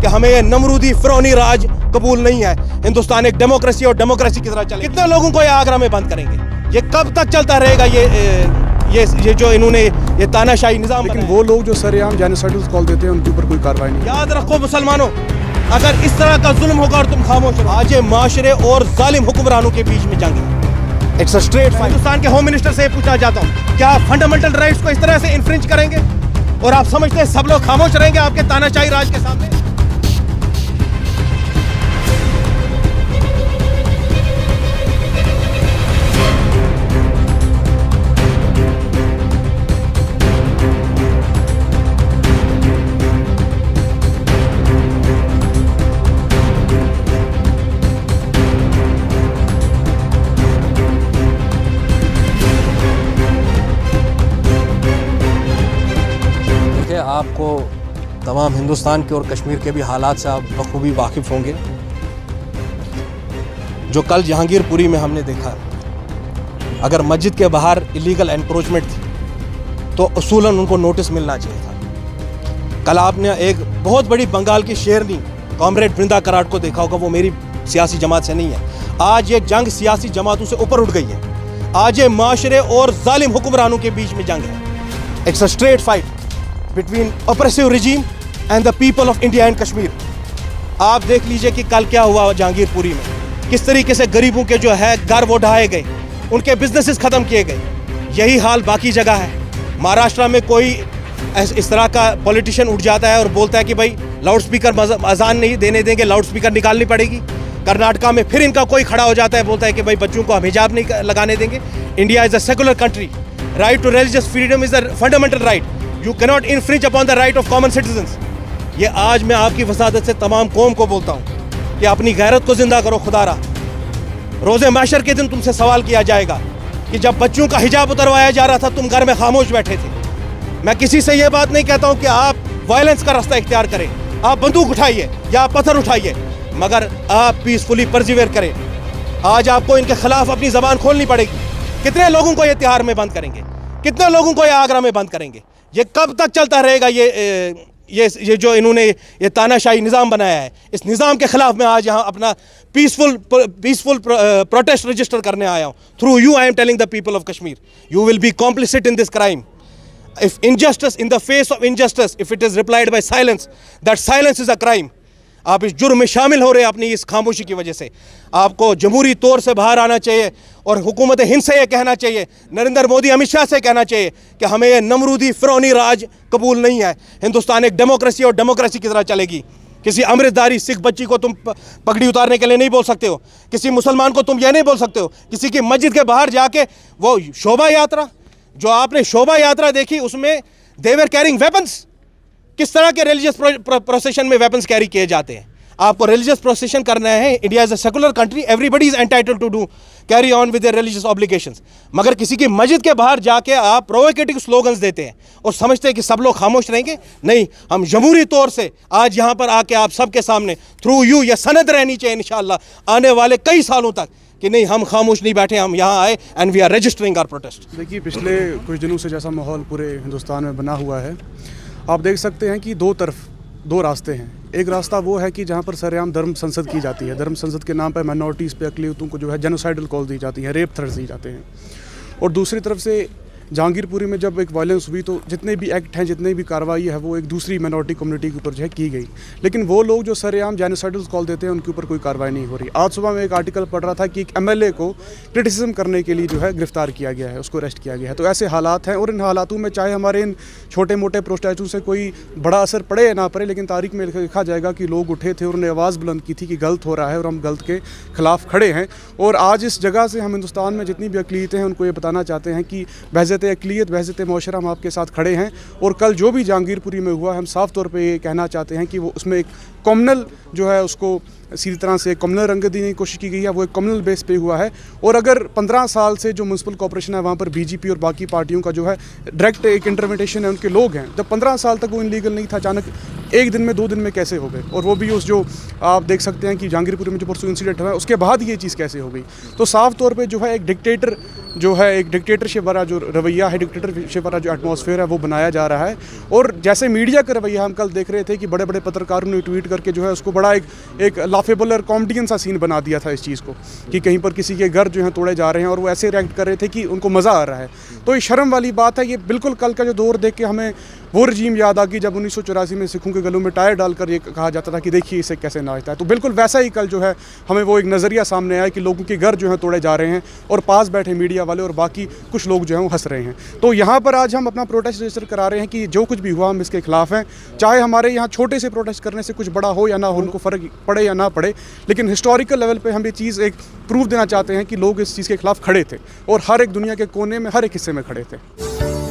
कि हमें ये नमरूदी फिरौनी राज कबूल नहीं है। हिंदुस्तान एक डेमोक्रेसी और डेमोक्रेसी की तरह चले। कितने लोगों को ये आगरा में बंद करेंगे? ये कब तक चलता रहेगा ये जो इन्होंने ये तानाशाही निज़ाम? लेकिन वो लोग जो सरेआम जेनोसाइडल कॉल देते हैं उनके ऊपर कोई कार्रवाई नहीं। याद रखो मुसलमानों, अगर इस तरह का जुल्म होगा और तुम खामोश हो, आज माशरे और जालिम हुक्मरानों के बीच में जंग है। It's a straight fight. Hindustan के होम मिनिस्टर से पूछना चाहता हूँ, क्या फंडामेंटल राइट्स को इस तरह से इन्फ्रिंज करेंगे और आप समझते हैं सब लोग खामोश रहेंगे आपके तानाशाही राज के सामने? आपको तमाम हिंदुस्तान के और कश्मीर के भी हालात से आप बखूबी वाकिफ़ होंगे। जो कल जहांगीरपुरी में हमने देखा, अगर मस्जिद के बाहर इलीगल एनक्रोचमेंट थी तो उसूलन उनको नोटिस मिलना चाहिए था। कल आपने एक बहुत बड़ी बंगाल की शेरनी कॉमरेड बृंदा कराट को देखा होगा, वो मेरी सियासी जमात से नहीं है। आज ये जंग सियासी जमातों से ऊपर उठ गई है। आज ये माशरे और जालिम हुक्मरानों के बीच में जंग है। It's a straight fight between oppressive regime and the people of India and Kashmir। आप देख लीजिए कि कल क्या हुआ जहांगीरपुरी में, किस तरीके से गरीबों के जो है घर वो ढहाए गए, उनके बिजनेसेस ख़त्म किए गए। यही हाल बाकी जगह है। महाराष्ट्र में कोई इस तरह का पॉलिटिशियन उठ जाता है और बोलता है कि भाई लाउड स्पीकर अजान नहीं देने देंगे, लाउड स्पीकर निकालनी पड़ेगी। कर्नाटका में फिर इनका कोई खड़ा हो जाता है, बोलता है कि भाई बच्चों को हम हिजाब नहीं लगाने देंगे। India is a secular country. Right to religious freedom is a fundamental right. You cannot infringe upon the right of common citizens। ये आज मैं आपकी वसादत से तमाम कौम को बोलता हूँ कि अपनी गैरत को जिंदा करो खुदारा। रोज़े महशर के दिन तुमसे सवाल किया जाएगा कि जब बच्चों का हिजाब उतरवाया जा रहा था तुम घर में खामोश बैठे थे। मैं किसी से ये बात नहीं कहता हूँ कि आप वायलेंस का रास्ता इख्तियार करें, आप बंदूक उठाइए या आप पत्थर उठाइए, मगर आप पीसफुली परसिवियर करें। आज आपको इनके खिलाफ अपनी ज़बान खोलनी पड़ेगी। कितने लोगों को ये तिहाड़ में बंद करेंगे? कितने लोगों को ये आगरा में बंद करेंगे? ये कब तक चलता रहेगा ये जो इन्होंने ये तानाशाही निज़ाम बनाया है? इस निज़ाम के ख़िलाफ़ मैं आज यहाँ अपना पीसफुल प्रोटेस्ट रजिस्टर करने आया हूँ। Through you I am telling the people of Kashmir, you will be complicit in this crime. If injustice, in the face of injustice, if it is replied by silence, that silence is a crime. आप इस जुर्म में शामिल हो रहे हैं अपनी इस खामोशी की वजह से। आपको जमहूरी तौर से बाहर आना चाहिए और हुकूमत हिंद से ये कहना चाहिए, नरेंद्र मोदी अमित शाह से कहना चाहिए कि हमें ये नमरूदी फिरौनी राज कबूल नहीं है। हिंदुस्तान एक डेमोक्रेसी और डेमोक्रेसी की तरह चलेगी। किसी अमृतधारी सिख बच्ची को तुम पगड़ी उतारने के लिए नहीं बोल सकते हो। किसी मुसलमान को तुम यह नहीं बोल सकते हो। किसी की मस्जिद के बाहर जाके वो शोभा यात्रा, जो आपने शोभा यात्रा देखी, उसमें दे वर कैरिंग वेपन्स। किस तरह के रिलीजियस प्रोसेशन में वेपन्स कैरी किए जाते हैं? आपको रिलीजियस प्रोसेशन करना है। India is a secular country, everybody is entitled to do carry on with their religious obligations. मगर किसी की मस्जिद के बाहर जाके आप प्रोवोकेटिव स्लोगन्स देते हैं और समझते हैं कि सब लोग खामोश रहेंगे। नहीं, हम जमहूरी तौर से आज यहाँ पर आके आप सबके सामने थ्रू यू ये सनद रहनी चाहिए इंशाअल्लाह आने वाले कई सालों तक कि नहीं, हम खामोश नहीं बैठे, हम यहाँ आए and we are registering our protest. देखिए, पिछले कुछ दिनों से जैसा माहौल पूरे हिंदुस्तान में बना हुआ है, आप देख सकते हैं कि दो रास्ते हैं। एक रास्ता वो है कि जहाँ पर सरेआम धर्म संसद की जाती है, धर्म संसद के नाम पर माइनॉरिटीज़ पे अक़लियतों को जो है जेनोसाइडल कॉल दी जाती है, रेप थ्रेट्स दी जाते हैं। और दूसरी तरफ से जहांगीरपुरी में जब एक वायलेंस हुई तो जितने भी एक्ट हैं, जितने भी कार्रवाई है, वो एक दूसरी माइनॉरिटी कम्युनिटी के ऊपर जो है की गई। लेकिन वो लोग जो सरेआम जेनोसाइडल कॉल देते हैं उनके ऊपर कोई कार्रवाई नहीं हो रही। आज सुबह में एक आर्टिकल पढ़ रहा था कि एक MLA को क्रिटिसिज्म करने के लिए जो है गिरफ्तार किया गया है, उसको अरेस्ट किया गया है। तो ऐसे हालात हैं और इन हालातों में चाहे हमारे इन छोटे मोटे प्रोटेस्टों से कोई बड़ा असर पड़े या ना पड़े, लेकिन तारीख में लिखा जाएगा कि लोग उठे थे और उन्होंने आवाज़ बुलंद की थी कि गलत हो रहा है और हम गलत के खिलाफ खड़े हैं। और आज इस जगह से हम हिंदुस्तान में जितनी भी अक़लियतें हैं उनको ये बताना चाहते हैं कि बहज़त अक़लियत, बहज़त मुआशरा हम आपके साथ खड़े हैं। और कल जो भी जहांगीरपुरी में हुआ, हम साफ तौर पे ये कहना चाहते हैं कि वो उसमें एक कम्युनल जो है उसको सीधी तरह से कम्युनल रंग देने की कोशिश की गई है, वो एक कम्युनल बेस पे हुआ है। और अगर 15 साल से जो म्यूनसिपल कॉर्पोरेशन है वहाँ पर BJP और बाकी पार्टियों का जो है डायरेक्ट एक इंटरवेंशन है, उनके लोग हैं, जब 15 साल तक वो इनलीगल नहीं था, अचानक एक दिन में 2 दिन में कैसे हो गए? और वो भी उस जो आप देख सकते हैं कि जहांगीरपुरी में जो परसों इंसिडेंट हुआ है उसके बाद ये चीज़ कैसे हो गई? तो साफ तौर पर जो है एक डिक्टेटर जो है एक डिक्टेटरशिप वाला जो रवैया है, डिक्टेटरशिप वाला जो एटमॉस्फेयर है वो बनाया जा रहा है। और जैसे मीडिया का रवैया हम कल देख रहे थे कि बड़े बड़े पत्रकारों ने ट्वीट करके जो है उसको बड़ा एक लाफेबल और कॉमेडियन सा सीन बना दिया था इस चीज़ को, कि कहीं पर किसी के घर जो है तोड़े जा रहे हैं और वो ऐसे रिएक्ट कर रहे थे कि उनको मज़ा आ रहा है। तो ये शर्म वाली बात है। ये बिल्कुल कल का जो दौर देख के हमें वो रजीम याद आ गई जब 1984 में सिखों के गलों में टायर डालकर ये कहा जाता था कि देखिए इसे कैसे नाचता है। तो बिल्कुल वैसा ही कल जो है हमें वो एक नज़रिया सामने आया कि लोगों के घर जो है तोड़े जा रहे हैं और पास बैठे मीडिया वाले और बाकी कुछ लोग जो हैं वो हंस रहे हैं। तो यहाँ पर आज हम अपना प्रोटेस्ट रजिस्टर करा रहे हैं कि जो कुछ भी हुआ हम इसके खिलाफ हैं। चाहे हमारे यहाँ छोटे से प्रोटेस्ट करने से कुछ बड़ा हो या ना हो, उनको फ़र्क पड़े या ना पड़े, लेकिन हिस्टोरिकल लेवल पर हम ये चीज़ एक प्रूफ देना चाहते हैं कि लोग इस चीज़ के खिलाफ खड़े थे और हर एक दुनिया के कोने में हर एक हिस्से में खड़े थे।